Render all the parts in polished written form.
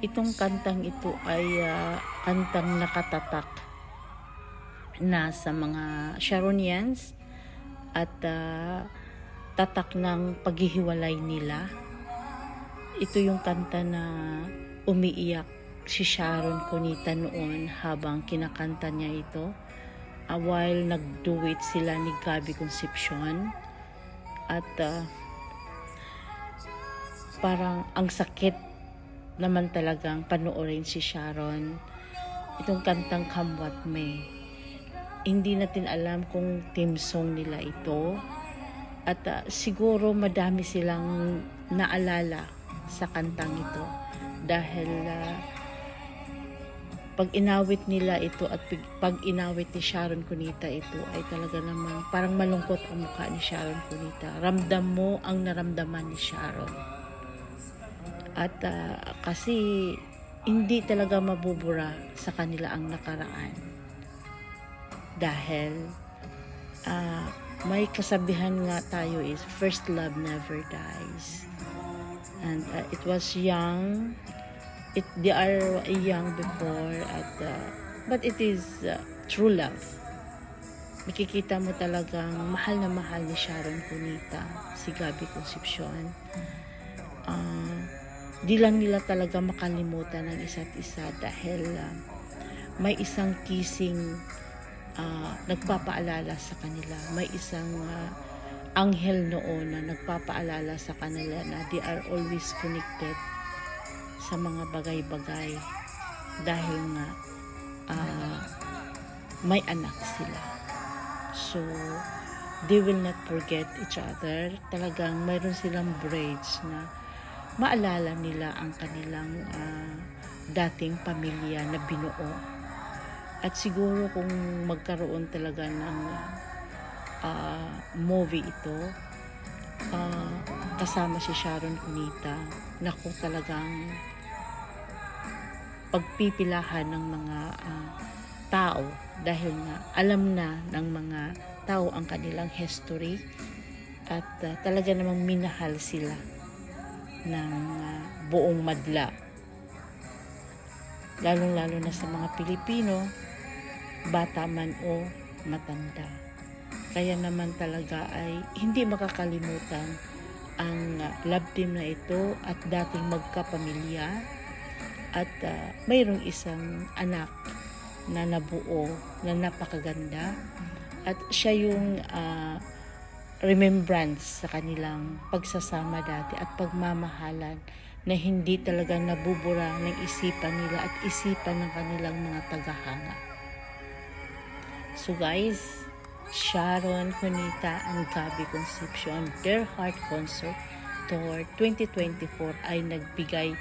Itong kantang ito ay kantang nakatatak na sa mga Sharonians at tatak ng paghihiwalay nila. Ito yung kanta na umiiyak si Sharon Cunita noon habang kinakanta niya ito, while nag-duet sila ni Gabby Concepcion. At parang ang sakit naman talagang panoorin si Sharon itong kantang Come What May. Hindi natin alam kung theme song nila ito, at siguro madami silang naalala sa kantang ito dahil pag inawit nila ito at pag inawit ni Sharon Cunita ito ay talaga naman parang malungkot ang mukha ni Sharon Cunita. Ramdam mo ang naramdaman ni Sharon. At kasi hindi talaga mabubura sa kanila ang nakaraan dahil may kasabihan nga tayo is first love never dies, and it was young, they are young before, but it is true love. Makikita mo talagang mahal na mahal ni Sharon Cunita si Gabby Concepcion. Di lang nila talaga makalimutan ang isa't isa dahil may isang kissing nagpapaalala sa kanila. May isang anghel noon na nagpapaalala sa kanila na they are always connected sa mga bagay-bagay dahil nga may anak sila. So, they will not forget each other. Talagang mayroon silang bridge na maalala nila ang kanilang dating pamilya na binuo. At siguro kung magkaroon talaga ng movie ito, kasama si Sharon Cunita, naku, talagang pagpipilahan ng mga tao dahil nga alam na ng mga tao ang kanilang history at talaga namang minahal sila ng buong madla, lalong-lalo na sa mga Pilipino, bata man o matanda. Kaya naman talaga ay hindi makakalimutan ang love team na ito at dating magkapamilya at mayroong isang anak na nabuo na napakaganda at siya yung remembrance sa kanilang pagsasama dati at pagmamahalan na hindi talaga nabubura ng isipan nila at isipan ng kanilang mga tagahanga. So guys, Sharon Cunita and Gabby Concepcion, their heart concert tour 2024 ay nagbigay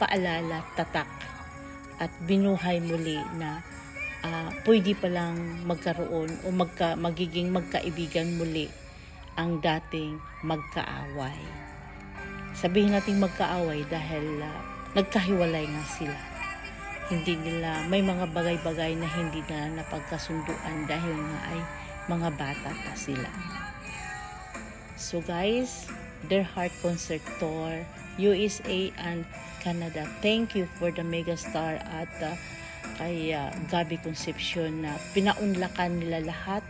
paalala, tatak at binuhay muli na pwede palang magkaroon o magiging magkaibigan muli ang dating magkaaway. Sabihin natin magkaaway dahil nagkahiwalay nga sila. Hindi nila, may mga bagay-bagay na hindi na napagkasunduan dahil nga ay mga bata pa sila. So guys, their heart concert tour, USA and Canada. Thank you for the megastar at kay Gabby Concepcion na pinaunlakan nila lahat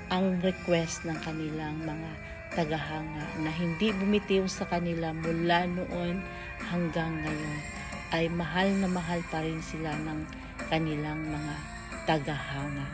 ang request ng kanilang mga tagahanga na hindi bumitiw sa kanila mula noon hanggang ngayon, ay mahal na mahal pa rin sila ng kanilang mga tagahanga.